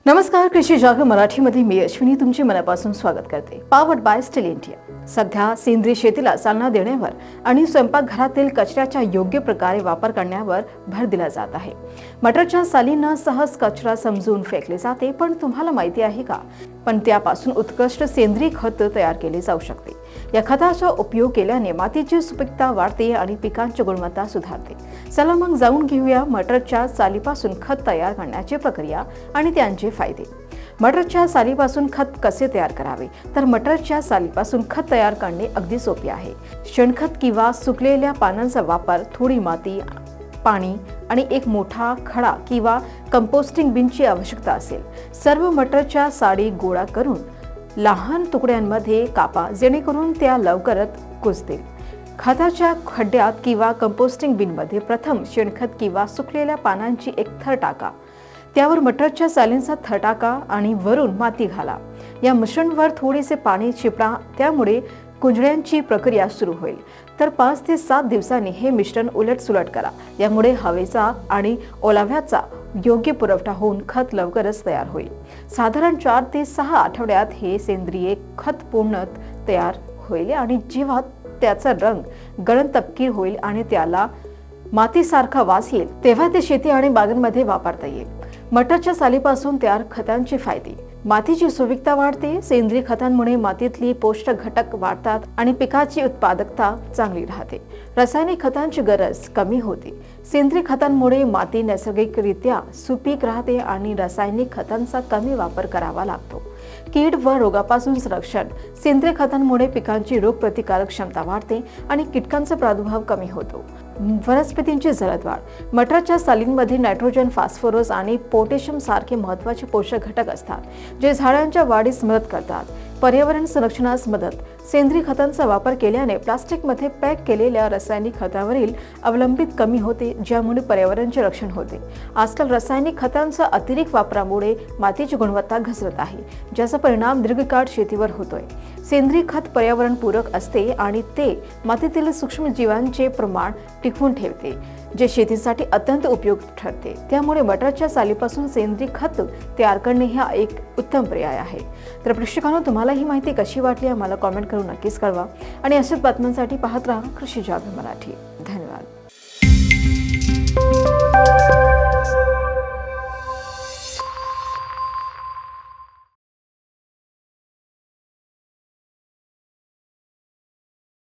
नमस्कार, कृषी जागर मराठीमध्ये मी अश्विनी तुमचे मनापासून स्वागत करते। Powered by steel India. सध्या सेंद्रिय शेतीला चालना देण्यावर आणि स्वयंपाकघरातील कचऱ्याचा योग्य प्रकारे वापर करण्यावर भर दिला जात आहे। मटरच्या सालींना सहज कचरा समजून फेकले जाते, पण तुम्हाला माहिती आहे का, पण त्यापासून उत्कृष्ट सेंद्रिय खत तयार केले जाऊ शकते। या खताचा उपयोग केल्याने मातीची सुपीकता वाढते आणि पिकांची गुणवत्ता सुधारते। चला मग जाऊन घेऊया मटरच्या सालीपासून खत तयार करण्याची प्रक्रिया आणि त्यांचे फायदे। मटरच्या सालीपासून खत कसे तयार करावे, तर मटरच्या सालीपासून खत तयार करणे अगदी सोपे आहे। शेणखत किंवा सुकलेल्या पानांचा वापर, थोडी माती, पाणी आणि एक मोठा खडा किंवा कंपोस्टिंग बिनची आवश्यकता असेल। सर्व मटरच्या साली गोळा करून लहान तुकड्यांमध्ये कापा, जेणेकरून त्या लवकरच कुजतील। खताच्या खड्ड्यात किंवा कंपोस्टिंग बिनमध्ये प्रथम शेणखत किंवा सुकलेल्या पानांची एक थर टाका, त्यावर मटरच्या सालींचा थर टाका आणि वरून माती घाला। या मिश्रणावर थोडेसे पाणी शिपडा, त्यामुळे कुंजण्याची प्रक्रिया सुरू होईल। तर 5 ते 7 दिवसांनी हे मिश्रण उलटसुलट करा, यामुळे हवेचा आणि ओलाव्याचा योग्य पुरवठा होऊन खत लवकरच तयार होईल। साधारण 4 ते 6 आठवड्यात हे सेंद्रिय खत पूर्णतः तयार होईल आणि जेव्हा त्याचा रंग गडद तपकीर होईल आणि त्याला मातीसारखा वास येईल, तेव्हा ते शेती आणि बागांमध्ये वापरता येईल। मटरच्या सालीपासून तयार खतांचे फायदे: मातीची सुपीकता वाढते। सेंद्रिय खतांमुळे मातीतली पोषक घटक वाढतात आणि पिकाची उत्पादकता चांगली राहते। रासायनिक खतांची गरज कमी होते। सेंद्रिय खतांमुळे माती नैसर्गिकरित्या सुपीक राहते आणि रासायनिक खतांचा कमी वापर करावा लागतो। कीड व रोगापासून संरक्षण: सेंद्रिय खतांमुळे पिकांची रोगप्रतिकारक क्षमता वाढते आणि कीटकांचा प्रादुर्भाव कमी होतो। वनस्पतींची जलद वाढ: मटरच्या सालींमध्ये नायट्रोजन, फॉस्फरस आणि पोटॅशियम सारखे महत्त्वाचे पोषक घटक असतात, जे झाडांच्या वाढीस मदत करतात। पर्यावरण संरक्षणास मदत: सेंद्रिय खतांचा वापर केल्याने प्लास्टिकमध्ये पॅक केलेल्या रासायनिक खतावरील अवलंबित कमी होते, ज्यामुळे पर्यावरणाचे रक्षण होते। आजकाल रासायनिक खतांच्या अतिरिक्त वापरामुळे मातीची गुणवत्ता घसरत आहे, ज्याचा परिणाम दीर्घकाळ शेतीवर होतोय। सेंद्रिय खत पर्यावरणपूरक असते आणि ते मातीतील सूक्ष्मजीवांचे प्रमाण टिकवून ठेवते, जे शेतीसाठी अत्यंत उपयुक्त ठरते। त्यामुळे मटरच्या सालीपासून सेंद्रिय खत तयार करणे हा एक उत्तम पर्याय आहे। तर प्रेक्षकांनो, तुम्हाला ही माहिती कशी वाटली आम्हाला कमेंट करून नक्कीच कळवा आणि अशाच बातम्यांसाठी पाहत राहा कृषी जागर मराठी। धन्यवाद।